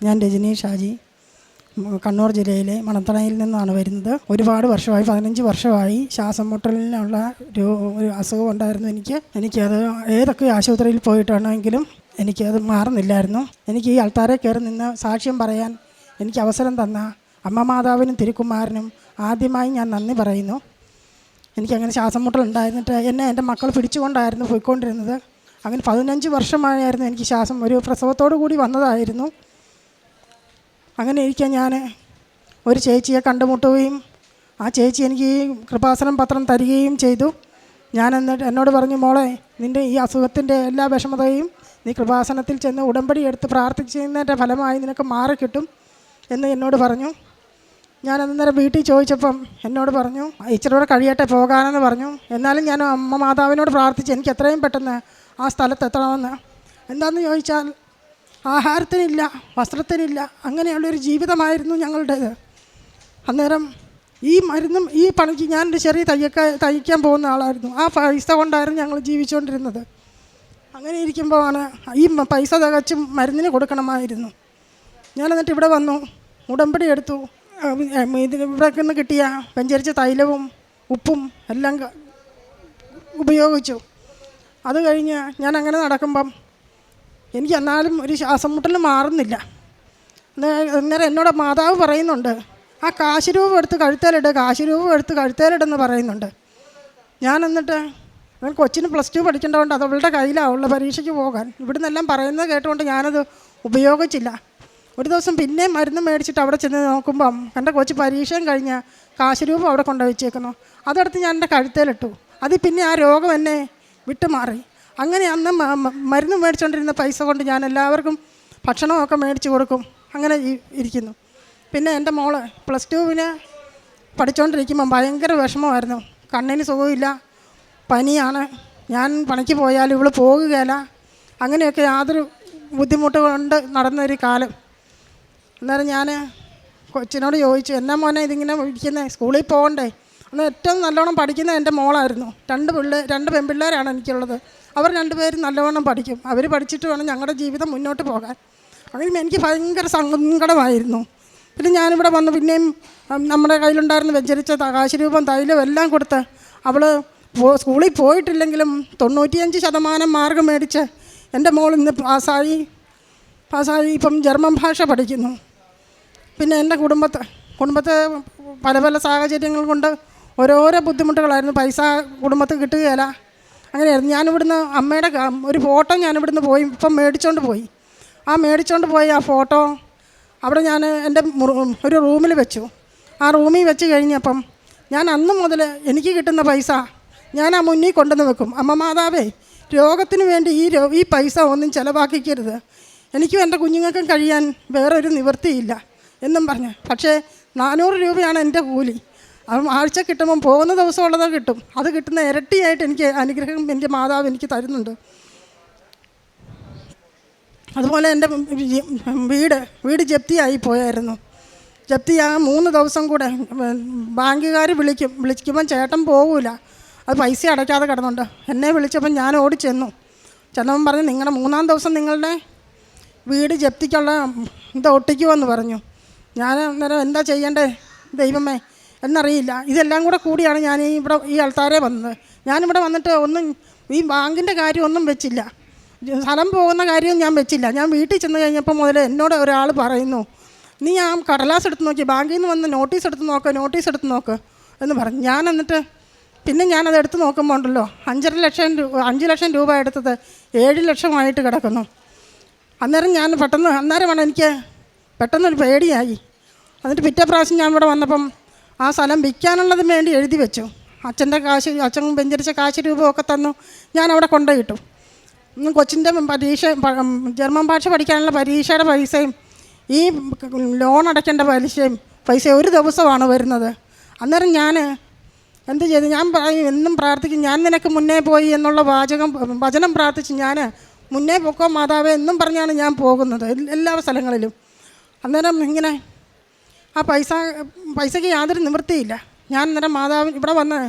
ഞാൻ രജനി ഷാജി, കണ്ണൂർ ജില്ലയിലെ മണത്തണയിൽ നിന്നാണ് വരുന്നത്. ഒരുപാട് വർഷമായി, 15 വർഷമായി ശ്വാസം മുട്ടലിനുള്ള ഒരു അസുഖം ഉണ്ടായിരുന്നു എനിക്കത് ഏതൊക്കെ ആശുപത്രിയിൽ പോയിട്ടാണെങ്കിലും എനിക്കത് മാറുന്നില്ലായിരുന്നു. എനിക്ക് ഈ അൾത്താരെ കയറി നിന്ന് സാക്ഷ്യം പറയാൻ എനിക്ക് അവസരം തന്ന അമ്മ മാതാവിനും തിരുക്കുമാരനും ആദ്യമായി ഞാൻ നന്ദി പറയുന്നു. എനിക്കങ്ങനെ ശ്വാസം മുട്ടലുണ്ടായിരുന്നിട്ട് എന്നെ എൻ്റെ മക്കൾ പിടിച്ചുകൊണ്ടായിരുന്നു പോയിക്കൊണ്ടിരുന്നത്. അങ്ങനെ 15 വർഷമായിരുന്നു എനിക്ക് ശ്വാസം, ഒരു പ്രസവത്തോടു കൂടി വന്നതായിരുന്നു. അങ്ങനെ ഇരിക്കാൻ ഞാൻ ഒരു ചേച്ചിയെ കണ്ടുമുട്ടുകയും ആ ചേച്ചി എനിക്ക് ഈ കൃപാസനം പത്രം തരികയും ചെയ്തു. ഞാൻ എന്നിട്ട് എന്നോട് പറഞ്ഞു, മോളെ, നിൻ്റെ ഈ അസുഖത്തിൻ്റെ എല്ലാ വിഷമതയും നീ കൃപാസനത്തിൽ ചെന്ന് ഉടമ്പടി എടുത്ത് പ്രാർത്ഥിക്കുന്നതിൻ്റെ ഫലമായി നിനക്ക് മാറിക്കിട്ടും എന്ന് എന്നോട് പറഞ്ഞു. ഞാൻ അന്നേരം വീട്ടിൽ ചോദിച്ചപ്പം എന്നോട് പറഞ്ഞു, ഇച്ചിരൂടെ കഴിയട്ടെ പോകാനെന്ന് പറഞ്ഞു. എന്നാലും ഞാൻ അമ്മ മാതാവിനോട് പ്രാർത്ഥിച്ച് എനിക്ക് എത്രയും പെട്ടെന്ന് ആ സ്ഥലത്തെത്തണമെന്ന്. എന്താണെന്ന് ചോദിച്ചാൽ ആഹാരത്തിനില്ല, വസ്ത്രത്തിനില്ല, അങ്ങനെയുള്ളൊരു ജീവിതമായിരുന്നു ഞങ്ങളുടേത്. അന്നേരം ഈ മരുന്നും ഈ പണിക്ക് ഞാനൊരു ചെറിയ തയ്ക്കാൻ പോകുന്ന ആളായിരുന്നു. ആ പൈസ കൊണ്ടായിരുന്നു ഞങ്ങൾ ജീവിച്ചുകൊണ്ടിരുന്നത്. അങ്ങനെ ഇരിക്കുമ്പോഴാണ് ഈ പൈസ തികച്ചും മരുന്നിന് കൊടുക്കണമായിരുന്നു. ഞാൻ എന്നിട്ട് ഇവിടെ വന്നു, ഉടമ്പടി എടുത്തു. ഇവിടെ നിന്ന് കിട്ടിയ വെഞ്ചരിച്ച തൈലവും ഉപ്പും എല്ലാം ഉപയോഗിച്ചു. അത് കഴിഞ്ഞ് ഞാൻ അങ്ങനെ നടക്കുമ്പം എനിക്ക് എന്നാലും ഒരു ശ്വാസം മുട്ടൽ മാറുന്നില്ല. അന്നേരം എന്നോട് മാതാവ് പറയുന്നുണ്ട്, ആ കാശ് രൂപ എടുത്ത് കഴുത്തേലിടെന്ന് പറയുന്നുണ്ട്. ഞാൻ എന്നിട്ട് കൊച്ചിന് +2 പഠിക്കേണ്ടതുകൊണ്ട് അത് അവളുടെ കയ്യിലാവുള്ള പരീക്ഷയ്ക്ക് പോകാൻ ഇവിടെ നിന്നെല്ലാം പറയുന്നത് കേട്ടുകൊണ്ട് ഞാനത് ഉപയോഗിച്ചില്ല. ഒരു ദിവസം പിന്നെ മരുന്ന് മേടിച്ചിട്ട് അവിടെ ചെന്ന് നോക്കുമ്പം എൻ്റെ കൊച്ച് പരീക്ഷയും കഴിഞ്ഞ് കാശ് രൂപ അവിടെ കൊണ്ടുവച്ചേക്കുന്നു. അതെടുത്ത് ഞാൻ എൻ്റെ കഴുത്തേലിട്ടു. അതിൽ പിന്നെ ആ രോഗം എന്നെ വിട്ടുമാറി. അങ്ങനെ അന്ന് മരുന്ന് മേടിച്ചുകൊണ്ടിരുന്ന പൈസ കൊണ്ട് ഞാൻ എല്ലാവർക്കും ഭക്ഷണമൊക്കെ മേടിച്ച് കൊടുക്കും. അങ്ങനെ ഇരിക്കുന്നു. പിന്നെ എൻ്റെ മോള് +2 പഠിച്ചുകൊണ്ടിരിക്കുമ്പം ഭയങ്കര വിഷമമായിരുന്നു. കണ്ണിന് സുഖമില്ല, പനിയാണ്. ഞാൻ പണിക്ക് പോയാലും ഇവൾ പോകുകയില്ല. അങ്ങനെയൊക്കെ യാതൊരു ബുദ്ധിമുട്ട് കൊണ്ട് നടന്നൊരു കാലം. അന്നേരം ഞാൻ കൊച്ചിനോട് ചോദിച്ചു, എന്നാ മോനെ ഇതിങ്ങനെ ഇരിക്കുന്നത്, സ്കൂളിൽ പോകണ്ടേ? അന്ന് ഏറ്റവും നല്ലോണം പഠിക്കുന്നത് എൻ്റെ മോളായിരുന്നു. 2 പെൺപിള്ളേരാണ് എനിക്കുള്ളത്. അവർ 2 പേരും നല്ലവണ്ണം പഠിക്കും. അവർ പഠിച്ചിട്ട് വേണം ഞങ്ങളുടെ ജീവിതം മുന്നോട്ട് പോകാൻ. അങ്ങനെ എനിക്ക് ഭയങ്കര സങ്കടമായിരുന്നു. പിന്നെ ഞാനിവിടെ വന്ന് പിന്നെയും നമ്മുടെ കയ്യിലുണ്ടായിരുന്ന വെഞ്ചരിച്ച കാശ് രൂപം തൈലം എല്ലാം കൊടുത്ത് അവൾ സ്കൂളിൽ പോയിട്ടില്ലെങ്കിലും 95% മാർക്ക് മേടിച്ച് എൻ്റെ മോൾ ഇന്ന് പാസ്സായി ഇപ്പം ജർമ്മൻ ഭാഷ പഠിക്കുന്നു. പിന്നെ എൻ്റെ കുടുംബത്തെ പല സാഹചര്യങ്ങൾ കൊണ്ട് ഓരോരോ ബുദ്ധിമുട്ടുകളായിരുന്നു. പൈസ കുടുംബത്തിൽ കിട്ടുകയില്ല. അങ്ങനെയായിരുന്നു. ഞാനിവിടുന്ന് അമ്മയുടെ ഒരു ഫോട്ടോ ഞാനിവിടുന്ന് പോയി ഇപ്പം മേടിച്ചുകൊണ്ട് പോയി. ആ ഫോട്ടോ അവിടെ ഞാൻ എൻ്റെ ഒരു റൂമിൽ വെച്ചു. ആ റൂമിൽ വെച്ച് കഴിഞ്ഞപ്പം ഞാൻ അന്ന് മുതൽ എനിക്ക് കിട്ടുന്ന പൈസ ഞാൻ ആ മുന്നിൽ കൊണ്ടുവന്ന് വെക്കും. അമ്മ മാതാവേ, രോഗത്തിന് വേണ്ടി ഈ പൈസ ഒന്നും ചിലവാക്കിക്കരുത്, എനിക്കും എൻ്റെ കുഞ്ഞുങ്ങൾക്കും കഴിയാൻ വേറൊരു നിവൃത്തിയില്ല എന്നും പറഞ്ഞ്. പക്ഷേ 400 രൂപയാണ് എൻ്റെ കൂലി. ആഴ്ച കിട്ടുമ്പം പോകുന്ന ദിവസമുള്ളത് കിട്ടും. അത് കിട്ടുന്ന ഇരട്ടിയായിട്ട് എനിക്ക് അനുഗ്രഹം എൻ്റെ മാതാവ് എനിക്ക് തരുന്നുണ്ട്. അതുപോലെ എൻ്റെ വീട് ജപ്തിയായി പോയായിരുന്നു. ജപ്തിയാകാൻ 3 ദിവസം കൂടെ ബാങ്കുകാർ വിളിക്കുമ്പം ചേട്ടൻ പോകില്ല, അത് പൈസ അടയ്ക്കാതെ കിടന്നുണ്ട്. എന്നെ വിളിച്ചപ്പം ഞാൻ ചെന്നവൻ പറഞ്ഞു, നിങ്ങളുടെ 3-ാം ദിവസം നിങ്ങളുടെ വീട് ജപ്തിക്കുള്ള ഒട്ടിക്കുമെന്ന് പറഞ്ഞു. ഞാൻ അന്നേരം എന്താ ചെയ്യേണ്ടേ ദൈവമേ എന്നറിയില്ല. ഇതെല്ലാം കൂടിയാണ് ഞാൻ ഈ അൾത്താരെ വന്നത്. ഞാനിവിടെ വന്നിട്ട് ഈ ബാങ്കിൻ്റെ കാര്യമൊന്നും വെച്ചില്ല, സ്ഥലം പോകുന്ന കാര്യവും ഞാൻ വെച്ചില്ല. ഞാൻ വീട്ടിൽ ചെന്ന് കഴിഞ്ഞപ്പോൾ മുതൽ എന്നോട് ഒരാൾ പറയുന്നു, നീ ആ കടലാസ് എടുത്ത് നോക്കി, ബാങ്കിൽ നിന്ന് വന്ന് നോട്ടീസ് എടുത്ത് നോക്ക് എന്ന് പറഞ്ഞു. ഞാൻ എന്നിട്ട് പിന്നെ ഞാനത് എടുത്ത് നോക്കുമ്പോൾ ഉണ്ടല്ലോ 5 ലക്ഷം രൂപ എടുത്തത് 7 ലക്ഷമായിട്ട് കിടക്കുന്നു. അന്നേരമാണ് എനിക്ക് പെട്ടെന്നൊരു പേടിയായി. എന്നിട്ട് പിറ്റേ പ്രാവശ്യം ഞാൻ ഇവിടെ വന്നപ്പം ആ സ്ഥലം വിൽക്കാനുള്ളത് വേണ്ടി എഴുതി വെച്ചു. അച്ഛൻ വെഞ്ചരിച്ച കാശ് രൂപമൊക്കെ തന്നു. ഞാൻ അവിടെ കൊണ്ടുപോയിട്ടു. കൊച്ചിൻ്റെ ജർമ്മൻ ഭാഷ പഠിക്കാനുള്ള പരീക്ഷയുടെ പൈസയും ഈ ലോൺ അടയ്ക്കേണ്ട പൈസ ഒരു ദിവസമാണ് വരുന്നത്. അന്നേരം ഞാൻ എന്ത് ചെയ്തു? ഞാൻ പറയും, എന്നും പ്രാർത്ഥിക്കും, ഞാൻ നിനക്ക് മുന്നേ പോയി എന്നുള്ള വചനം പ്രാർത്ഥിച്ച് ഞാൻ മുന്നേ പൊക്കോ മാതാവേ എന്നും പറഞ്ഞാണ് ഞാൻ പോകുന്നത് എല്ലാ സ്ഥലങ്ങളിലും. അന്നേരം ഇങ്ങനെ ആ പൈസയ്ക്ക് യാതൊരു നിവൃത്തിയില്ല. ഞാൻ അന്നേരം മാതാവ് ഇവിടെ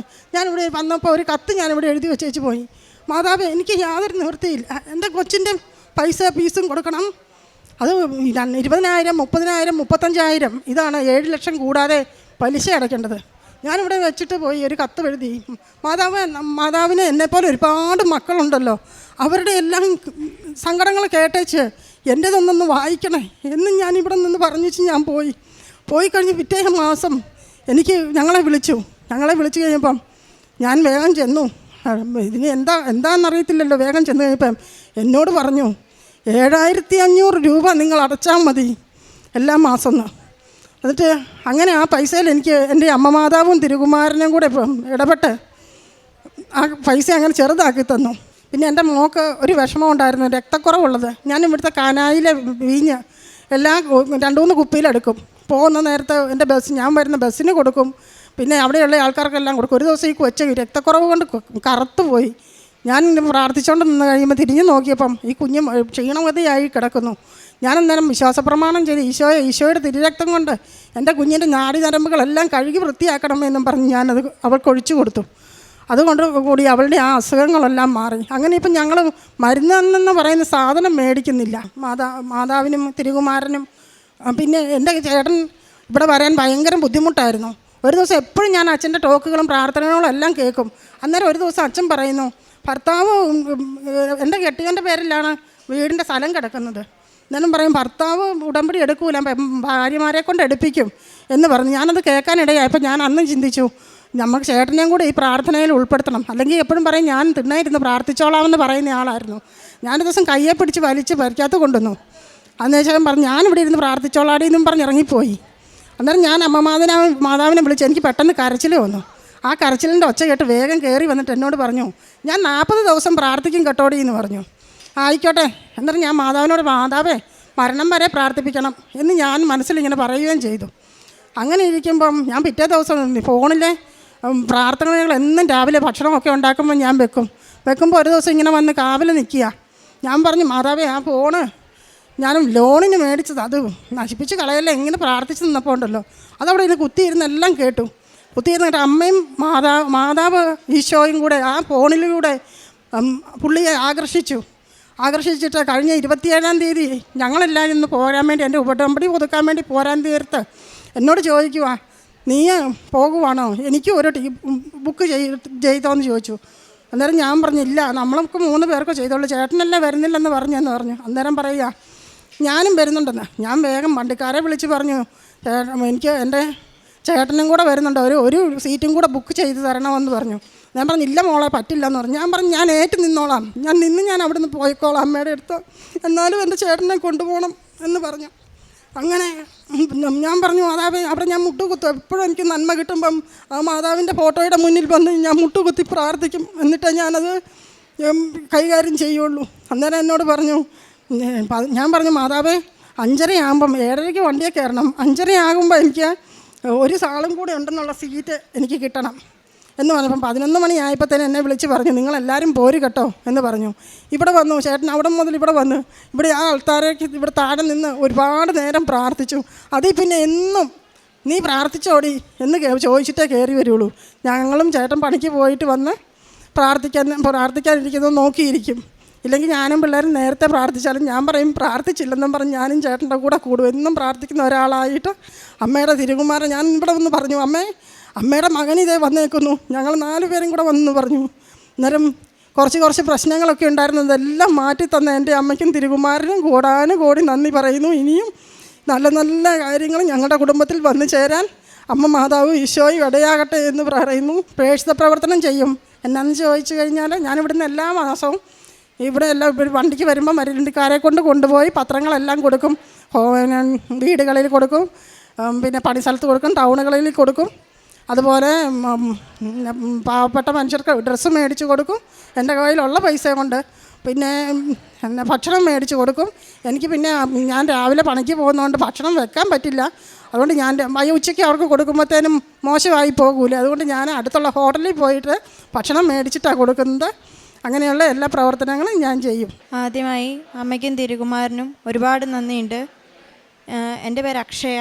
ഞാനിവിടെ വന്നപ്പോൾ ഒരു കത്ത് ഞാനിവിടെ എഴുതി വെച്ചേച്ച് പോയി. മാതാവ്, എനിക്ക് യാതൊരു നിവൃത്തിയില്ല, എൻ്റെ കൊച്ചിൻ്റെ ഫീസും കൊടുക്കണം, അത് 20,000, 30,000, 35,000 ഇതാണ് 7 ലക്ഷം കൂടാതെ പലിശ അടയ്ക്കേണ്ടത്. ഞാനിവിടെ വെച്ചിട്ട് പോയി ഒരു കത്ത് എഴുതി. മാതാവിന് എന്നെപ്പോലെ ഒരുപാട് മക്കളുണ്ടല്ലോ, അവരുടെ എല്ലാം സങ്കടങ്ങൾ കേട്ടേച്ച് എൻ്റേതൊന്നൊന്ന് വായിക്കണേ എന്ന് ഞാനിവിടെ നിന്ന് പറഞ്ഞിച്ച് ഞാൻ പോയി കഴിഞ്ഞ് പിറ്റേ മാസം ഞങ്ങളെ വിളിച്ചു കഴിഞ്ഞപ്പം ഞാൻ വേഗം ചെന്നു. ഇതിന് എന്താണെന്നറിയത്തില്ലല്ലോ. വേഗം ചെന്ന് കഴിഞ്ഞപ്പം എന്നോട് പറഞ്ഞു 7,500 രൂപ നിങ്ങൾ അടച്ചാൽ മതി എല്ലാ മാസം എന്ന്. എന്നിട്ട് അങ്ങനെ ആ പൈസയിൽ എനിക്ക് എൻ്റെ അമ്മ മാതാവും തിരുകുമാരനും കൂടെ ഇപ്പം ഇടപെട്ട് ആ പൈസ അങ്ങനെ ചെറുതാക്കി തന്നു. പിന്നെ എൻ്റെ മോൾക്ക് ഒരു വിഷമം ഉണ്ടായിരുന്നു, രക്തക്കുറവുള്ളത്. ഞാൻ ഇവിടുത്തെ കാനായിലെ വീഞ്ഞ് എല്ലാം 2-3 കുപ്പിയിലെടുക്കും. പോകുന്ന നേരത്തെ എൻ്റെ ഞാൻ വരുന്ന ബസ്സിന് കൊടുക്കും. പിന്നെ അവിടെയുള്ള ആൾക്കാർക്കെല്ലാം കൊടുക്കും. ഒരു ദിവസം ഈ കൊച്ച് രക്തക്കുറവ് കൊണ്ട് കറുത്തു പോയി. ഞാൻ പ്രാർത്ഥിച്ചുകൊണ്ട് നിന്ന് കഴിയുമ്പോൾ തിരിഞ്ഞ് നോക്കിയപ്പം ഈ കുഞ്ഞ് ക്ഷീണവതിയായി കിടക്കുന്നു. ഞാനന്നേരം വിശ്വാസപ്രമാണം ചെയ്ത് ഈശോയുടെ തിരുരക്തം കൊണ്ട് എൻ്റെ കുഞ്ഞിൻ്റെ നാഡിനരമ്പുകളെല്ലാം കഴുകി വൃത്തിയാക്കണമെന്നും പറഞ്ഞ് ഞാനത് അവൾക്കൊഴിച്ചു കൊടുത്തു. അതുകൊണ്ട് കൂടി അവളുടെ ആ അസുഖങ്ങളെല്ലാം മാറി. അങ്ങനെ ഇപ്പം ഞങ്ങൾ മരുന്നെന്ന് പറയുന്ന സാധനം മേടിക്കുന്നില്ല. മാതാവിനും തിരുകുമാരനും. പിന്നെ എൻ്റെ ചേട്ടൻ ഇവിടെ വരാൻ ഭയങ്കര ബുദ്ധിമുട്ടായിരുന്നു. ഒരു ദിവസം എപ്പോഴും ഞാൻ അച്ഛൻ്റെ ടോക്കുകളും പ്രാർത്ഥനകളും എല്ലാം കേൾക്കും. അന്നേരം ഒരു ദിവസം അച്ഛൻ പറയുന്നു, ഭർത്താവ് എൻ്റെ കെട്ടിയവൻ്റെ പേരിലാണ് വീടിൻ്റെ സ്ഥലം കിടക്കുന്നത്. എന്നാലും പറയും ഭർത്താവ് ഉടമ്പടി എടുക്കൂല, ഭാര്യമാരെ കൊണ്ട് എടുപ്പിക്കും എന്ന് പറഞ്ഞു. ഞാനത് കേൾക്കാനിടയായപ്പോൾ ഞാൻ അന്നും ചിന്തിച്ചു, നമുക്ക് ചേട്ടനെയും കൂടെ ഈ പ്രാർത്ഥനയിൽ ഉൾപ്പെടുത്തണം. അല്ലെങ്കിൽ എപ്പോഴും പറയും ഞാൻ തിണ്ണായിരുന്ന് പ്രാർത്ഥിച്ചോളാമെന്ന് പറയുന്ന ആളായിരുന്നു. ഞാനൊരു ദിവസം കയ്യെ പിടിച്ച് വലിച്ച് പരിക്കകത്ത് കൊണ്ടുവന്നു. അന്നേരം പറഞ്ഞു ഞാനിവിടെ ഇരുന്ന് പ്രാർത്ഥിച്ചോളാടി എന്നും പറഞ്ഞ് ഇറങ്ങിപ്പോയി. അന്നേരം ഞാൻ മാതാവിനെ വിളിച്ച് എനിക്ക് പെട്ടെന്ന് കരച്ചിൽ വന്നു. ആ കരച്ചിലിൻ്റെ ഒച്ച കേട്ട് വേഗം കയറി വന്നിട്ട് എന്നോട് പറഞ്ഞു, ഞാൻ 40 ദിവസം പ്രാർത്ഥിക്കും കേട്ടോടി എന്ന് പറഞ്ഞു. ആയിക്കോട്ടെ. എന്നിട്ട് ഞാൻ മാതാവിനോട്, മാതാവേ മരണം വരെ പ്രാർത്ഥിപ്പിക്കണം എന്ന് ഞാൻ മനസ്സിലിങ്ങനെ പറയുകയും ചെയ്തു. അങ്ങനെ ഇരിക്കുമ്പം ഞാൻ പിറ്റേ ദിവസം ഫോണിലെ പ്രാർത്ഥനകൾ എന്നും രാവിലെ ഭക്ഷണമൊക്കെ ഉണ്ടാക്കുമ്പോൾ ഞാൻ വെക്കുമ്പോൾ ഒരു ദിവസം ഇങ്ങനെ വന്ന് കാവിൽ നിൽക്കുക. ഞാൻ പറഞ്ഞു, മാതാവേ ആ ഫോണ് ഞാനും ലോണിന് മേടിച്ചത്, അത് നശിപ്പിച്ച് കളയല്ലേ, ഇങ്ങനെ പ്രാർത്ഥിച്ച് നിന്നപ്പോൾ ഉണ്ടല്ലോ അതവിടെ ഇരുന്ന് കുത്തിയിരുന്ന് എല്ലാം കേട്ടു. കുത്തിയിരുന്നിട്ട് അമ്മയും മാതാവ് ഈശോയും കൂടെ ആ ഫോണിലൂടെ പുള്ളിയെ ആകർഷിച്ചിട്ട് കഴിഞ്ഞ 27-ാം തീയതി ഞങ്ങളെല്ലാം ഇന്ന് പോരാൻ വേണ്ടി, എൻ്റെ ഉടമ്പടി പുതുക്കാൻ വേണ്ടി പോരാൻ തീർത്ത് എന്നോട് ചോദിക്കുക, നീ പോകുവാണോ, എനിക്ക് ഒരു ബുക്ക് ചെയ്തോന്ന് ചോദിച്ചു. അന്നേരം ഞാൻ പറഞ്ഞില്ല, നമ്മൾക്ക് 3 പേർക്ക് ചെയ്തോളൂ, ചേട്ടനല്ലേ വരുന്നില്ലെന്ന് പറഞ്ഞു. അന്നേരം പറയുക ഞാനും വരുന്നുണ്ടെന്ന്. ഞാൻ വേഗം വണ്ടിക്കാരെ വിളിച്ച് പറഞ്ഞു, എനിക്ക് എൻ്റെ ചേട്ടനും കൂടെ വരുന്നുണ്ട്, ഒരു സീറ്റും കൂടെ ബുക്ക് ചെയ്ത് തരണമെന്ന് പറഞ്ഞു. ഞാൻ പറഞ്ഞു ഇല്ല മോളെ പറ്റില്ലെന്ന് പറഞ്ഞു. ഞാൻ പറഞ്ഞു ഞാൻ നിന്നോളാം, ഞാൻ അവിടെ നിന്ന് പോയിക്കോളാം അമ്മയുടെ അടുത്ത്, എന്നാലും എൻ്റെ ചേട്ടനെ കൊണ്ടുപോകണം എന്ന് പറഞ്ഞു. അങ്ങനെ ഞാൻ പറഞ്ഞു, മാതാവേ അവിടെ ഞാൻ മുട്ടുകുത്തും, എപ്പോഴും എനിക്ക് നന്മ കിട്ടുമ്പം ആ മാതാവിൻ്റെ ഫോട്ടോയുടെ മുന്നിൽ വന്ന് ഞാൻ മുട്ടുകുത്തി പ്രാർത്ഥിക്കും, എന്നിട്ടേ ഞാനത് കൈകാര്യം ചെയ്യുള്ളൂ. അന്നേരം എന്നോട് പറഞ്ഞു, ഞാൻ പറഞ്ഞു മാതാവേ 5:30 ആകുമ്പം 7:30 വണ്ടിയെ കയറണം, 5:30 ആകുമ്പോൾ എനിക്ക് ഒരു സാളും കൂടെ ഉണ്ടെന്നുള്ള സീറ്റ് എനിക്ക് കിട്ടണം എന്ന് പറഞ്ഞപ്പം 11 മണിയായപ്പോൾ തന്നെ എന്നെ വിളിച്ച് പറഞ്ഞു, നിങ്ങളെല്ലാവരും പോര് കേട്ടോ എന്ന് പറഞ്ഞു. ഇവിടെ വന്നു ചേട്ടൻ, അവിടെ മുതൽ ഇവിടെ വന്ന് ഇവിടെ ആ ആൾക്കാരേക്ക് ഇവിടെ താഴെ നിന്ന് ഒരുപാട് നേരം പ്രാർത്ഥിച്ചു. അതിൽ പിന്നെ എന്നും നീ പ്രാർത്ഥിച്ചോടി എന്ന് ചോദിച്ചിട്ടേ കയറി വരുള്ളൂ. ഞങ്ങളും ചേട്ടൻ പണിക്ക് പോയിട്ട് വന്ന് പ്രാർത്ഥിക്കാനിരിക്കുന്നത് നോക്കിയിരിക്കും. ഇല്ലെങ്കിൽ ഞാനും പിള്ളേരും നേരത്തെ പ്രാർത്ഥിച്ചാലും ഞാൻ പറയും പ്രാർത്ഥിച്ചില്ലെന്നും പറഞ്ഞ് ഞാനും ചേട്ടൻ്റെ കൂടെ കൂടും. എന്നും പ്രാർത്ഥിക്കുന്ന ഒരാളായിട്ട് അമ്മയുടെ തിരുകുമാരൻ ഞാൻ ഇവിടെ വന്ന് പറഞ്ഞു, അമ്മയുടെ മകനിതേ വന്നേക്കുന്നു, ഞങ്ങൾ 4 പേരും കൂടെ വന്നു പറഞ്ഞു. അന്നേരം കുറച്ച് പ്രശ്നങ്ങളൊക്കെ ഉണ്ടായിരുന്നു, അതെല്ലാം മാറ്റി തന്ന എൻ്റെ അമ്മയ്ക്കും തിരുകുമാരനും കോടാനുകോടി നന്ദി പറയുന്നു. ഇനിയും നല്ല നല്ല കാര്യങ്ങൾ ഞങ്ങളുടെ കുടുംബത്തിൽ വന്നു ചേരാൻ അമ്മ മാതാവ് ഈശോയും ഇടയാകട്ടെ എന്ന് പറയുന്നു. പ്രേക്ഷിത പ്രവർത്തനം ചെയ്യും. എന്നാന്ന് ചോദിച്ചു കഴിഞ്ഞാൽ ഞാനിവിടുന്ന് എല്ലാ മാസവും ഇവിടെ എല്ലാം വണ്ടിക്ക് വരുമ്പോൾ മരുണ്ടിക്കാരെ കൊണ്ടുപോയി പത്രങ്ങളെല്ലാം കൊടുക്കും. വീടുകളിൽ കൊടുക്കും, പിന്നെ പണിസ്ഥലത്ത് കൊടുക്കും, ടൗണുകളിൽ കൊടുക്കും. അതുപോലെ പാവപ്പെട്ട മനുഷ്യർക്ക് ഡ്രസ്സ് മേടിച്ച് കൊടുക്കും എൻ്റെ കയ്യിലുള്ള പൈസ കൊണ്ട്. പിന്നെ ഭക്ഷണം മേടിച്ച് കൊടുക്കും. എനിക്ക് പിന്നെ ഞാൻ രാവിലെ പണിക്ക് പോകുന്നതുകൊണ്ട് ഭക്ഷണം വെക്കാൻ പറ്റില്ല. അതുകൊണ്ട് ഞാൻ ഉച്ചയ്ക്ക് അവർക്ക് കൊടുക്കുമ്പോഴത്തേനും മോശമായി പോകൂലേ, അതുകൊണ്ട് ഞാൻ അടുത്തുള്ള ഹോട്ടലിൽ പോയിട്ട് ഭക്ഷണം മേടിച്ചിട്ടാണ് കൊടുക്കുന്നത്. അങ്ങനെയുള്ള എല്ലാ പ്രവർത്തനങ്ങളും ഞാൻ ചെയ്യും. ആദ്യമായി അമ്മയ്ക്കും തിരുകുമാരനും ഒരുപാട് നന്ദിയുണ്ട്. എൻ്റെ പേര് അക്ഷയ.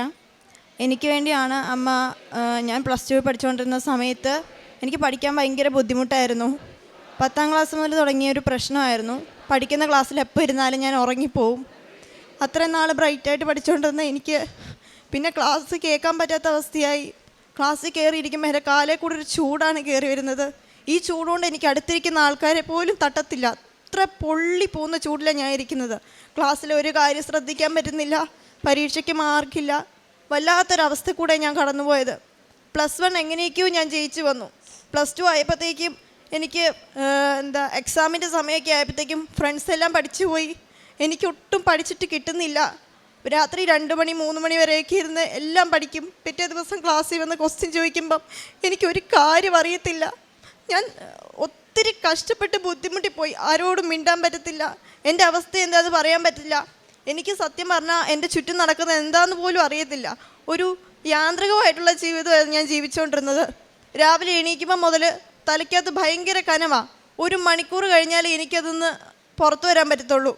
എനിക്ക് വേണ്ടിയാണ് അമ്മ, ഞാൻ +2 പഠിച്ചുകൊണ്ടിരുന്ന സമയത്ത് എനിക്ക് പഠിക്കാൻ ഭയങ്കര ബുദ്ധിമുട്ടായിരുന്നു. 10ാം ക്ലാസ് മുതൽ തുടങ്ങിയ ഒരു പ്രശ്നമായിരുന്നു. പഠിക്കുന്ന ക്ലാസ്സിൽ എപ്പോൾ ഇരുന്നാലും ഞാൻ ഉറങ്ങിപ്പോവും. അത്രയും നാൾ ബ്രൈറ്റായിട്ട് പഠിച്ചുകൊണ്ടിരുന്ന എനിക്ക് പിന്നെ ക്ലാസ് കേൾക്കാൻ പറ്റാത്ത അവസ്ഥയായി. ക്ലാസ്സിൽ കയറിയിരിക്കുമ്പോൾ എൻ്റെ കാലേ കൂടി ഒരു ചൂടാണ് കയറി വരുന്നത്. ഈ ചൂടുകൊണ്ട് എനിക്ക് അടുത്തിരിക്കുന്ന ആൾക്കാരെ പോലും തട്ടത്തില്ല. അത്ര പൊള്ളി പോകുന്ന ചൂടിലാണ് ഞാൻ ഇരിക്കുന്നത്. ക്ലാസ്സിൽ ഒരു കാര്യം ശ്രദ്ധിക്കാൻ പറ്റുന്നില്ല, പരീക്ഷയ്ക്ക് മാർക്കില്ല. വല്ലാത്തൊരവസ്ഥ കൂടെ ഞാൻ കടന്നുപോയത്. +1 എങ്ങനെയൊക്കെയോ ഞാൻ ജയിച്ചു വന്നു. +2 ആയപ്പോഴത്തേക്കും എനിക്ക് എക്സാമിൻ്റെ സമയമൊക്കെ ആയപ്പോഴത്തേക്കും ഫ്രണ്ട്സ് എല്ലാം പഠിച്ചു പോയി. എനിക്കൊട്ടും പഠിച്ചിട്ട് കിട്ടുന്നില്ല. രാത്രി 2 മണി 3 മണി വരെയൊക്കെ ഇരുന്ന് എല്ലാം പഠിക്കും. പിറ്റേ ദിവസം ക്ലാസ്സിൽ വന്ന് ക്വസ്റ്റ്യൻ ചോദിക്കുമ്പം എനിക്കൊരു കാര്യം അറിയത്തില്ല. ഞാൻ ഒത്തിരി കഷ്ടപ്പെട്ട് ബുദ്ധിമുട്ടിപ്പോയി. ആരോടും മിണ്ടാൻ പറ്റത്തില്ല. എൻ്റെ അവസ്ഥ എന്താണെന്ന് പറയാൻ പറ്റില്ല. എനിക്ക് സത്യം പറഞ്ഞാൽ എൻ്റെ ചുറ്റും നടക്കുന്നത് എന്താണെന്ന് പോലും അറിയത്തില്ല. ഒരു യാന്ത്രികമായിട്ടുള്ള ജീവിതമായിരുന്നു ഞാൻ ജീവിച്ചുകൊണ്ടിരുന്നത്. രാവിലെ എണീക്കുമ്പോൾ മുതൽ തലയ്ക്കകത്ത് ഭയങ്കര കനമാണ്. 1 മണിക്കൂർ കഴിഞ്ഞാൽ എനിക്കതൊന്ന് പുറത്തു വരാൻ പറ്റത്തുള്ളൂ.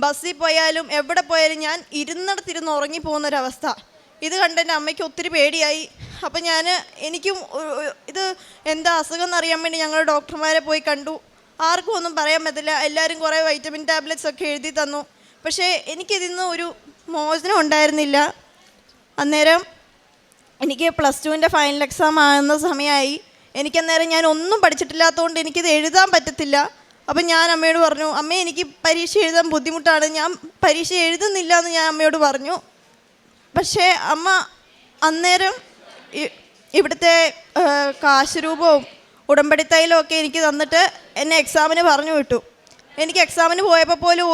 ബസ്സിൽ പോയാലും എവിടെ പോയാലും ഞാൻ ഇരുന്നിടത്തിരുന്ന് ഉറങ്ങിപ്പോകുന്നൊരവസ്ഥ. ഇത് കണ്ട് എൻ്റെ അമ്മയ്ക്ക് ഒത്തിരി പേടിയായി. അപ്പം എനിക്കും ഇത് എന്താ അസുഖം എന്നറിയാൻ വേണ്ടി ഞങ്ങൾ ഡോക്ടർമാരെ പോയി കണ്ടു. ആർക്കും ഒന്നും പറയാൻ പറ്റില്ല. എല്ലാവരും കുറേ വൈറ്റമിൻ ടാബ്ലറ്റ്സ് ഒക്കെ എഴുതി തന്നു. പക്ഷേ എനിക്കിതിന്ന് ഒരു മോചനം ഉണ്ടായിരുന്നില്ല. അന്നേരം എനിക്ക് +2ൻ്റെ ഫൈനൽ എക്സാം ആകുന്ന സമയമായി. എനിക്കന്നേരം ഞാൻ ഒന്നും പഠിച്ചിട്ടില്ലാത്തതുകൊണ്ട് എനിക്കിത് എഴുതാൻ പറ്റത്തില്ല. അപ്പം ഞാൻ അമ്മയോട് പറഞ്ഞു, അമ്മേ എനിക്ക് പരീക്ഷ എഴുതാൻ ബുദ്ധിമുട്ടാണ്, ഞാൻ പരീക്ഷ എഴുതുന്നില്ല എന്ന് ഞാൻ അമ്മയോട് പറഞ്ഞു. പക്ഷേ അമ്മ അന്നേരം ഇവിടുത്തെ കാശ് രൂപവും ഉടമ്പടി തൈലവും ഒക്കെ എനിക്ക് തന്നിട്ട് എന്നെ എക്സാമിന് പറഞ്ഞു വിട്ടു. എനിക്ക് എക്സാമിന് പോയപ്പോൾ പോലും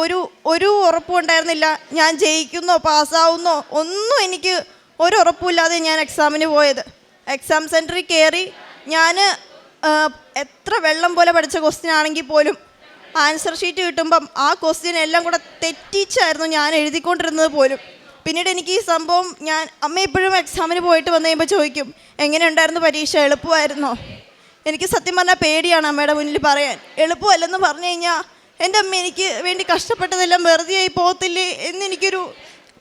ഒരു ഉറപ്പും ഉണ്ടായിരുന്നില്ല ഞാൻ ജയിക്കുന്നോ പാസ്സാവുന്നോ ഒന്നും. എനിക്ക് ഒരു ഉറപ്പുമില്ലാതെ ഞാൻ എക്സാമിന് പോയത്. എക്സാം സെൻറ്ററിൽ കയറി ഞാൻ എത്ര വെള്ളം പോലെ പഠിച്ച ക്വസ്റ്റ്യൻ ആണെങ്കിൽ പോലും ആൻസർ ഷീറ്റ് കിട്ടുമ്പം ആ ക്വസ്റ്റ്യൻ എല്ലാം കൂടെ തെറ്റിച്ചായിരുന്നു ഞാൻ എഴുതിക്കൊണ്ടിരുന്നത് പോലും. പിന്നീട് എനിക്ക് ഈ സംഭവം അമ്മ എപ്പോഴും എക്സാമിന് പോയിട്ട് വന്നു കഴിയുമ്പോൾ ചോദിക്കും, എങ്ങനെ ഉണ്ടായിരുന്നു പരീക്ഷ, എളുപ്പമായിരുന്നോ? എനിക്ക് സത്യം പറഞ്ഞാൽ പേടിയാണ് അമ്മയുടെ മുന്നിൽ പറയാൻ. എളുപ്പമല്ലെന്ന് പറഞ്ഞു കഴിഞ്ഞാൽ എൻ്റെ അമ്മ എനിക്ക് വേണ്ടി കഷ്ടപ്പെട്ടതെല്ലാം വെറുതെയായി പോകത്തില്ലേ എന്നെനിക്കൊരു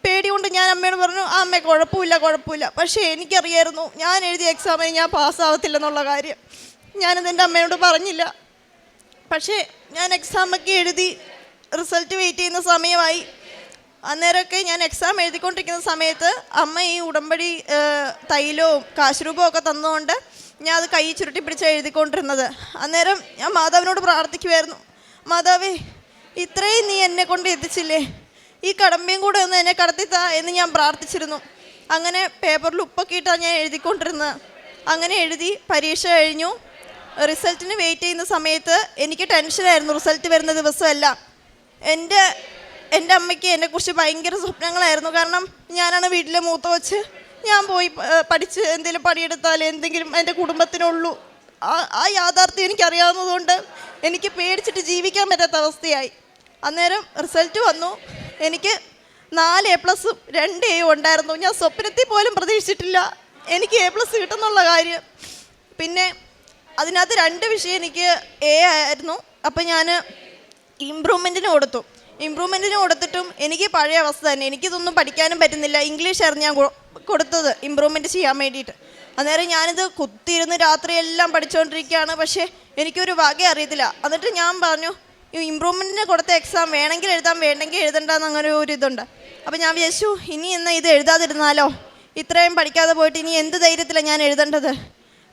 പേടി കൊണ്ട് ഞാൻ അമ്മയോട് പറഞ്ഞു, ആ അമ്മ കുഴപ്പമില്ല. പക്ഷേ എനിക്കറിയായിരുന്നു ഞാൻ എഴുതിയ എക്സാമിന് ഞാൻ പാസ്സാവത്തില്ലെന്നുള്ള കാര്യം. ഞാനത് എൻ്റെ അമ്മയോട് പറഞ്ഞില്ല. പക്ഷേ ഞാൻ എക്സാമൊക്കെ എഴുതി റിസൾട്ട് വെയിറ്റ് ചെയ്യുന്ന സമയമായി. അന്നേരമൊക്കെ ഞാൻ എക്സാം എഴുതിക്കൊണ്ടിരിക്കുന്ന സമയത്ത് അമ്മ ഈ ഉടമ്പടി തൈലവും കാശുരൂപവും ഒക്കെ തന്നുകൊണ്ട് ഞാൻ അത് കൈ ചുരുട്ടി പിടിച്ച് എഴുതിക്കൊണ്ടിരുന്നത്. അന്നേരം ഞാൻ മാതാവിനോട് പ്രാർത്ഥിക്കുമായിരുന്നു, മാതാവേ ഇത്രയും നീ എന്നെ കൊണ്ട് എത്തിച്ചില്ലേ, ഈ കടമ്പയും കൂടെ ഒന്ന് എന്നെ കടത്തിത്താ എന്ന് ഞാൻ പ്രാർത്ഥിച്ചിരുന്നു. അങ്ങനെ പേപ്പറിൽ ഉപ്പൊക്കെ ഇട്ടാണ് ഞാൻ എഴുതിക്കൊണ്ടിരുന്നത്. അങ്ങനെ എഴുതി പരീക്ഷ കഴിഞ്ഞു. റിസൾട്ടിന് വെയിറ്റ് ചെയ്യുന്ന സമയത്ത് എനിക്ക് ടെൻഷനായിരുന്നു. റിസൾട്ട് വരുന്ന ദിവസമെല്ലാം എൻ്റെ അമ്മയ്ക്ക് എന്നെക്കുറിച്ച് ഭയങ്കര സ്വപ്നങ്ങളായിരുന്നു. കാരണം ഞാനാണ് വീട്ടിലെ മൂത്ത കൊച്ച്. ഞാൻ പോയി പഠിച്ച് എന്തെങ്കിലും പണിയെടുത്താൽ എന്തെങ്കിലും എൻ്റെ കുടുംബത്തിനുള്ളൂ. ആ യാഥാർത്ഥ്യം എനിക്കറിയാവുന്നതുകൊണ്ട് എനിക്ക് പേടിച്ചിട്ട് ജീവിക്കാൻ പറ്റാത്ത അവസ്ഥയായി. അന്നേരം റിസൾട്ട് വന്നു. എനിക്ക് 4 A+, 2 A ഉണ്ടായിരുന്നു. ഞാൻ സ്വപ്നത്തിൽ പോലും പ്രതീക്ഷിച്ചിട്ടില്ല എനിക്ക് A+ കിട്ടുന്നുള്ള കാര്യം. പിന്നെ അതിനകത്ത് 2 വിഷയം എനിക്ക് A ആയിരുന്നു. അപ്പം ഞാൻ ഇമ്പ്രൂവ്മെൻറ്റിന് കൊടുത്തിട്ടും എനിക്ക് പഴയ അവസ്ഥ തന്നെ. എനിക്കിതൊന്നും പഠിക്കാനും പറ്റുന്നില്ല. ഇംഗ്ലീഷായിരുന്നു ഞാൻ കൊടുത്തത് ഇമ്പ്രൂവ്മെൻറ്റ് ചെയ്യാൻ വേണ്ടിയിട്ട്. അന്നേരം ഞാനിത് കുത്തിയിരുന്ന് രാത്രിയെല്ലാം പഠിച്ചുകൊണ്ടിരിക്കുകയാണ്. പക്ഷേ എനിക്കൊരു വക അറിയത്തില്ല. എന്നിട്ട് ഞാൻ പറഞ്ഞു, ഈ ഇമ്പ്രൂവ്മെൻറ്റിന് കൊടുത്ത എക്സാം വേണമെങ്കിൽ എഴുതാം, വേണ്ടെങ്കിൽ എഴുതണ്ടെന്ന് അങ്ങനെ ഒരു ഇതുണ്ട്. അപ്പോൾ ഞാൻ വിചാരിച്ചു, ഇനി എന്നാൽ ഇത് എഴുതാതിരുന്നാലോ, ഇത്രയും പഠിക്കാതെ പോയിട്ട് ഇനി എന്ത് ധൈര്യത്തിലാണ് ഞാൻ എഴുതേണ്ടത്.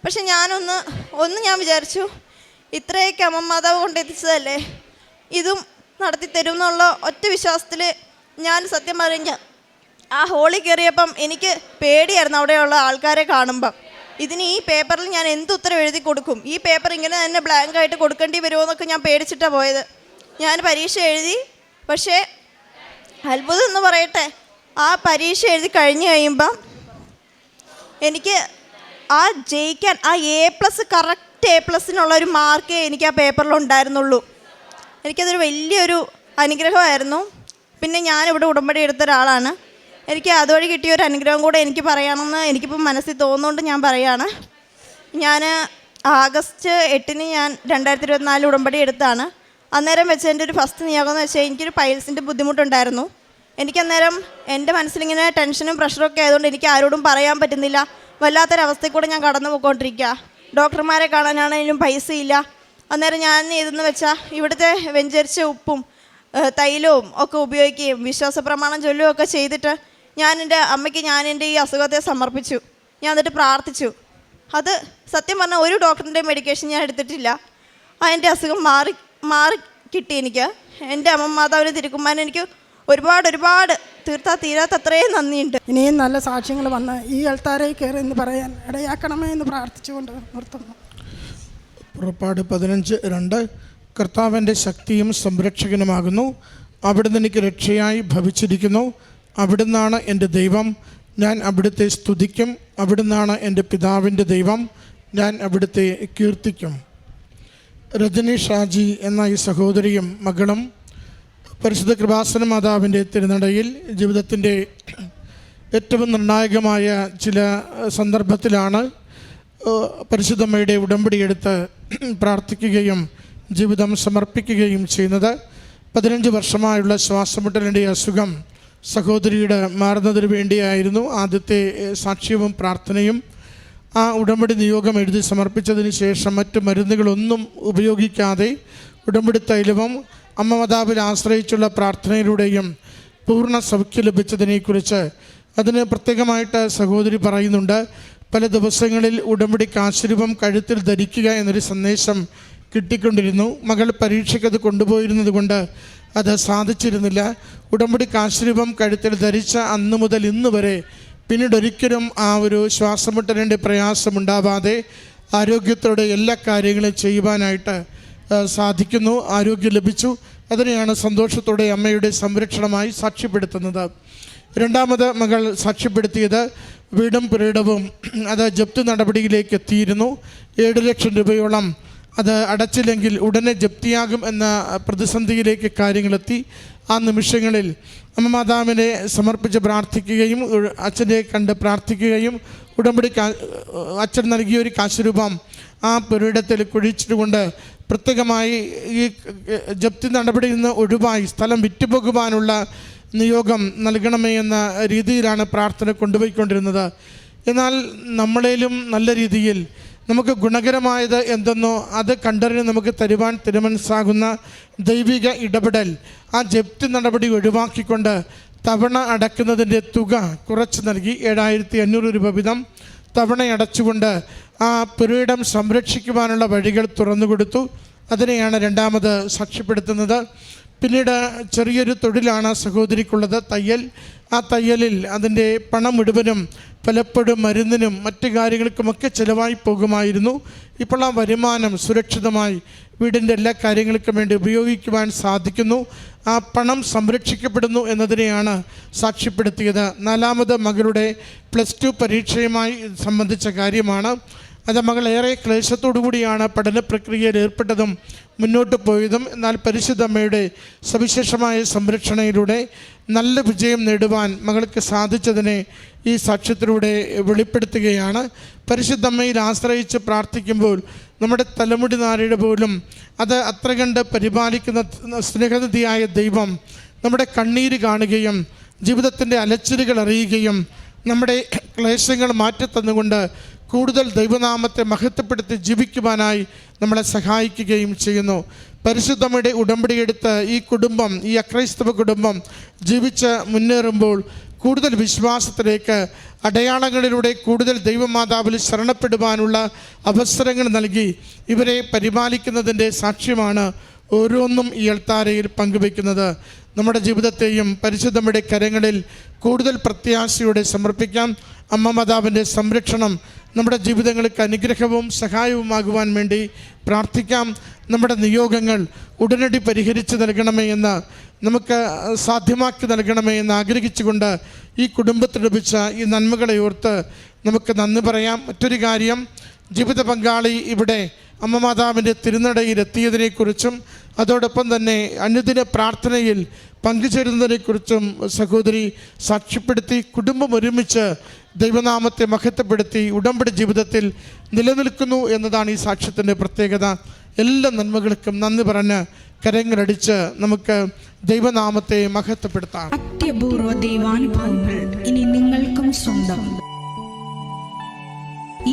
പക്ഷെ ഞാൻ വിചാരിച്ചു, ഇത്രയൊക്കെ അമ്മ മാതാവ് കൊണ്ടെത്തിച്ചതല്ലേ, ഇതും നടത്തി തരും എന്നുള്ള ഒറ്റ വിശ്വാസത്തിൽ ഞാൻ സത്യം പറഞ്ഞ ആ ഹോളിൽ കയറിയപ്പം എനിക്ക് പേടിയായിരുന്നു അവിടെയുള്ള ആൾക്കാരെ കാണുമ്പം. ഇതിന് ഈ പേപ്പറിൽ ഞാൻ എന്ത് ഉത്തരം എഴുതി കൊടുക്കും, ഈ പേപ്പർ ഇങ്ങനെ തന്നെ ബ്ലാങ്കായിട്ട് കൊടുക്കേണ്ടി വരുമോ എന്നൊക്കെ ഞാൻ പേടിച്ചിട്ടാണ് പോയത്. ഞാൻ പരീക്ഷ എഴുതി. പക്ഷേ അത്ഭുതം എന്ന് പറയട്ടെ, ആ പരീക്ഷ എഴുതി കഴിഞ്ഞ് കഴിയുമ്പം എനിക്ക് ആ ജയിക്കാൻ ആ A+, കറക്റ്റ് A+നുള്ളൊരു മാർക്കേ എനിക്ക് ആ പേപ്പറിൽ ഉണ്ടായിരുന്നുള്ളൂ. എനിക്കതൊരു വലിയൊരു അനുഗ്രഹമായിരുന്നു. പിന്നെ ഞാനിവിടെ ഉടമ്പടി എടുത്ത ഒരാളാണ്. എനിക്ക് അതുവഴി കിട്ടിയൊരു അനുഗ്രഹം കൂടെ എനിക്ക് പറയണമെന്ന് എനിക്കിപ്പം മനസ്സിൽ തോന്നുന്നുകൊണ്ട് ഞാൻ പറയുകയാണ്. ഞാൻ ആഗസ്റ്റ് 8 ഞാൻ 2024 ഉടമ്പടി എടുത്താണ്. അന്നേരം വെച്ച് എൻ്റെ ഒരു ഫസ്റ്റ് നിയോഗം എന്ന് വെച്ചാൽ എനിക്കൊരു പൈൽസിൻ്റെ ബുദ്ധിമുട്ടുണ്ടായിരുന്നു. എനിക്കന്നേരം എൻ്റെ മനസ്സിലിങ്ങനെ ടെൻഷനും പ്രഷറൊക്കെ ആയതുകൊണ്ട് എനിക്ക് ആരോടും പറയാൻ പറ്റുന്നില്ല. വല്ലാത്തൊരവസ്ഥയിൽ കൂടെ ഞാൻ കടന്നു പോയിക്കൊണ്ടിരിക്കുക. ഡോക്ടർമാരെ കാണാനാണെങ്കിലും പൈസയില്ല. അന്നേരം ഞാൻ ഇതെന്ന് വെച്ചാൽ ഇവിടുത്തെ വെഞ്ചരിച്ച ഉപ്പും തൈലവും ഒക്കെ ഉപയോഗിക്കുകയും വിശ്വാസ പ്രമാണം ചൊല്ലുകയും ഒക്കെ ചെയ്തിട്ട് ഞാൻ എൻ്റെ അമ്മയ്ക്ക് ഈ അസുഖത്തെ സമർപ്പിച്ചു. ഞാൻ എന്നിട്ട് പ്രാർത്ഥിച്ചു. അത് സത്യം പറഞ്ഞാൽ ഒരു ഡോക്ടറിൻ്റെ മെഡിക്കേഷൻ ഞാൻ എടുത്തിട്ടില്ല. എൻ്റെ അസുഖം മാറി കിട്ടി. എനിക്ക് എൻ്റെ അമ്മ മാതാവിന് തിരുക്കുമാരന് എനിക്ക് ഒരുപാട് തീരാത്ത അത്രയും നന്ദിയുണ്ട്. ഇനിയും നല്ല സാക്ഷ്യങ്ങൾ വന്ന് ഈ അൾത്താരയിൽ കയറി എന്ന് പറയാൻ ഇടയാക്കണമേ എന്ന് പ്രാർത്ഥിച്ചുകൊണ്ട് നിർത്തുന്നു. പുറപ്പാട് 15:2 കർത്താവിൻ്റെ ശക്തിയും സംരക്ഷകനുമാകുന്നു. അവിടുന്ന് എനിക്ക് രക്ഷയായി ഭവിച്ചിരിക്കുന്നു. അവിടുന്നാണ് എൻ്റെ ദൈവം, ഞാൻ അവിടുത്തെ സ്തുതിക്കും. അവിടുന്നാണ് എൻ്റെ പിതാവിൻ്റെ ദൈവം, ഞാൻ അവിടുത്തെ കീർത്തിക്കും. രജനി ഷാജി എന്ന ഈ സഹോദരിയും മകളും പരിശുദ്ധ കൃപാസന മാതാവിൻ്റെ തിരുനടയിൽ ജീവിതത്തിൻ്റെ ഏറ്റവും നിർണായകമായ ചില സന്ദർഭത്തിലാണ് പരിശുദ്ധമ്മയുടെ ഉടമ്പടിയെടുത്ത് പ്രാർത്ഥിക്കുകയും ജീവിതം സമർപ്പിക്കുകയും ചെയ്യുന്നത്. 15 വർഷമായുള്ള ശ്വാസമുട്ടലിൻ്റെ അസുഖം സഹോദരിയുടെ മാറുന്നതിന് വേണ്ടിയായിരുന്നു ആദ്യത്തെ സാക്ഷ്യവും പ്രാർത്ഥനയും. ആ ഉടമ്പടി നിയോഗം എഴുതി സമർപ്പിച്ചതിന് ശേഷം മറ്റ് മരുന്നുകളൊന്നും ഉപയോഗിക്കാതെ ഉടമ്പടി തൈലവും അമ്മ മാതാവിൽ ആശ്രയിച്ചുള്ള പ്രാർത്ഥനയിലൂടെയും പൂർണ്ണ സൗഖ്യം ലഭിച്ചതിനെക്കുറിച്ച് അതിന് പ്രത്യേകമായിട്ട് സഹോദരി പറയുന്നുണ്ട്. പല ദിവസങ്ങളിൽ ഉടമ്പടി കാശുരൂപം കഴുത്തിൽ ധരിക്കുക എന്നൊരു സന്ദേശം കിട്ടിക്കൊണ്ടിരുന്നു. മകൾ പരീക്ഷയ്ക്കത് കൊണ്ടുപോയിരുന്നത് കൊണ്ട് അത് സാധിച്ചിരുന്നില്ല. ഉടമ്പടി കാശുരൂപം കഴുത്തിൽ ധരിച്ച അന്ന് മുതൽ ഇന്ന് വരെ പിന്നീടൊരിക്കലും ആ ഒരു ശ്വാസമുട്ടലിൻ്റെ പ്രയാസമുണ്ടാവാതെ ആരോഗ്യത്തോടെ എല്ലാ കാര്യങ്ങളും ചെയ്യുവാനായിട്ട് സാധിക്കുന്നു. ആരോഗ്യം ലഭിച്ചു. അതിനെയാണ് സന്തോഷത്തോടെ അമ്മയുടെ സംരക്ഷണമായി സാക്ഷ്യപ്പെടുത്തുന്നത്. രണ്ടാമത് മകൾ സാക്ഷ്യപ്പെടുത്തിയത് വീടും പുരയിടവും അത് ജപ്തി നടപടിയിലേക്ക് എത്തിയിരുന്നു. 7 ലക്ഷം രൂപയോളം അത് അടച്ചില്ലെങ്കിൽ ഉടനെ ജപ്തിയാകും എന്ന പ്രതിസന്ധിയിലേക്ക് കാര്യങ്ങളെത്തി. ആ നിമിഷങ്ങളിൽ അമ്മ മാതാവിനെ സമർപ്പിച്ച് പ്രാർത്ഥിക്കുകയും അച്ഛനെ കണ്ട് പ്രാർത്ഥിക്കുകയും ഉടമ്പടി അച്ഛൻ നൽകിയൊരു കാശുരൂപം ആ പുരയിടത്തിൽ കുഴിച്ചിട്ടുകൊണ്ട് പ്രത്യേകമായി ഈ ജപ്തി നടപടിയിൽ നിന്ന് ഒഴിവായി സ്ഥലം വിറ്റുപോകുവാനുള്ള നിയോഗം നൽകണമേ എന്ന രീതിയിലാണ് പ്രാർത്ഥന കൊണ്ടുപോയിക്കൊണ്ടിരുന്നത്. എന്നാൽ നമ്മളേലും നല്ല രീതിയിൽ നമുക്ക് ഗുണകരമായത് എന്തെന്നോ അത് കണ്ടറിഞ്ഞ് നമുക്ക് തരുവാൻ തിരുമനസ്സാകുന്ന ദൈവിക ഇടപെടൽ ആ ജപ്തി നടപടി ഒഴിവാക്കിക്കൊണ്ട് തവണ അടക്കുന്നതിൻ്റെ തുക കുറച്ച് നൽകി 7500 രൂപ വീതം തവണ അടച്ചുകൊണ്ട് ആ പുരയിടം സംരക്ഷിക്കുവാനുള്ള വഴികൾ തുറന്നു കൊടുത്തു. അതിനെയാണ് രണ്ടാമത് സാക്ഷ്യപ്പെടുത്തുന്നത്. പിന്നീട് ചെറിയൊരു തൊഴിലാണ് സഹോദരിക്കുള്ളത്, തയ്യൽ. ആ തയ്യലിൽ അതിൻ്റെ പണം മുഴുവനും പലപ്പോഴും മരുന്നിനും മറ്റു കാര്യങ്ങൾക്കുമൊക്കെ ചിലവായി പോകുമായിരുന്നു. ഇപ്പോൾ ആ വരുമാനം സുരക്ഷിതമായി വീടിൻ്റെ എല്ലാ കാര്യങ്ങൾക്കും വേണ്ടി ഉപയോഗിക്കുവാൻ സാധിക്കുന്നു. ആ പണം സംരക്ഷിക്കപ്പെടുന്നു എന്നതിനെയാണ് സാക്ഷ്യപ്പെടുത്തിയത്. നാലാമത് മകളുടെ +2 പരീക്ഷയുമായി സംബന്ധിച്ച കാര്യമാണ്. അത് മകൾ ഏറെ ക്ലേശത്തോടു കൂടിയാണ് പഠന പ്രക്രിയയിൽ ഏർപ്പെട്ടതും മുന്നോട്ട് പോയതും. എന്നാൽ പരിശുദ്ധമ്മയുടെ സവിശേഷമായ സംരക്ഷണയിലൂടെ നല്ല വിജയം നേടുവാൻ മകൾക്ക് സാധിച്ചതിനെ ഈ സാക്ഷ്യത്തിലൂടെ വെളിപ്പെടുത്തുകയാണ്. പരിശുദ്ധമ്മയിൽ ആശ്രയിച്ച് പ്രാർത്ഥിക്കുമ്പോൾ നമ്മുടെ തലമുടി നാരിയുടെ പോലും അത് അത്ര കണ്ട് പരിപാലിക്കുന്ന സ്നേഹനിധിയായ ദൈവം നമ്മുടെ കണ്ണീര് കാണുകയും ജീവിതത്തിൻ്റെ അലച്ചിലുകൾ അറിയുകയും നമ്മുടെ ക്ലേശങ്ങൾ മാറ്റിത്തന്നുകൊണ്ട് കൂടുതൽ ദൈവനാമത്തെ മഹത്വപ്പെടുത്തി ജീവിക്കുവാനായി നമ്മളെ സഹായിക്കുകയും ചെയ്യുന്നു. പരിശുദ്ധമ്മയുടെ ഉടമ്പടിയെടുത്ത് ഈ കുടുംബം, ഈ അക്രൈസ്തവ കുടുംബം ജീവിച്ച് മുന്നേറുമ്പോൾ കൂടുതൽ വിശ്വാസത്തിലേക്ക്, അടയാളങ്ങളിലൂടെ കൂടുതൽ ദൈവമാതാവിൽ ശരണപ്പെടുവാനുള്ള അവസരങ്ങൾ നൽകി ഇവരെ പരിപാലിക്കുന്നതിൻ്റെ സാക്ഷ്യമാണ് ഓരോന്നും ഈ അൾത്താരയിൽ പങ്കുവയ്ക്കുന്നത്. നമ്മുടെ ജീവിതത്തെയും പരിശുദ്ധമ്മയുടെ കരങ്ങളിൽ കൂടുതൽ പ്രത്യാശയോടെ സമർപ്പിക്കാം. അമ്മ മാതാവിൻ്റെ സംരക്ഷണം നമ്മുടെ ജീവിതങ്ങൾക്ക് അനുഗ്രഹവും സഹായവുമാകുവാൻ വേണ്ടി പ്രാർത്ഥിക്കാം. നമ്മുടെ നിയോഗങ്ങൾ ഉടനടി പരിഹരിച്ച് നൽകണമേ എന്ന്, നമുക്ക് സാധ്യമാക്കി നൽകണമേ എന്ന് ആഗ്രഹിച്ചുകൊണ്ട് ഈ കുടുംബത്തിന് ലഭിച്ച ഈ നന്മകളെ ഓർത്ത് നമുക്ക് നന്ദി പറയാം. മറ്റൊരു കാര്യം, ജീവിത പങ്കാളി ഇവിടെ അമ്മ മാതാവിൻ്റെ തിരുനടയിൽ എത്തിയതിനെക്കുറിച്ചും അതോടൊപ്പം തന്നെ അനുദിന പ്രാർത്ഥനയിൽ പങ്കുചേരുന്നതിനെക്കുറിച്ചും സഹോദരി സാക്ഷ്യപ്പെടുത്തി. കുടുംബം ഒരുമിച്ച് ദൈവനാമത്തെ മഹത്വപ്പെടുത്തി ഉടമ്പടി ജീവിതത്തിൽ നിലനിൽക്കുന്നു എന്നതാണ് ഈ സാക്ഷ്യത്തിൻ്റെ പ്രത്യേകത. എല്ലാ നന്മകൾക്കും നന്ദി പറഞ്ഞ് കരങ്ങളടിച്ച് നമുക്ക് ദൈവനാമത്തെ മഹത്വപ്പെടുത്താം. അത്യപൂർവ ദൈവാനുഭവങ്ങൾ ഇനി നിങ്ങൾക്കും സ്വന്തം.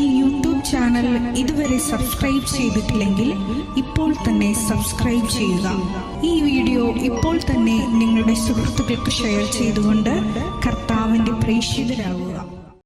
ഈ യൂട്യൂബ് ചാനൽ ഇതുവരെ സബ്സ്ക്രൈബ് ചെയ്തിട്ടില്ലെങ്കിൽ ഇപ്പോൾ തന്നെ സബ്സ്ക്രൈബ് ചെയ്യുക. ഈ വീഡിയോ ഇപ്പോൾ തന്നെ നിങ്ങളുടെ സുഹൃത്തുക്കൾക്ക് ഷെയർ ചെയ്തുകൊണ്ട് കർത്താവിൻ്റെ പ്രേക്ഷിതരാകുക.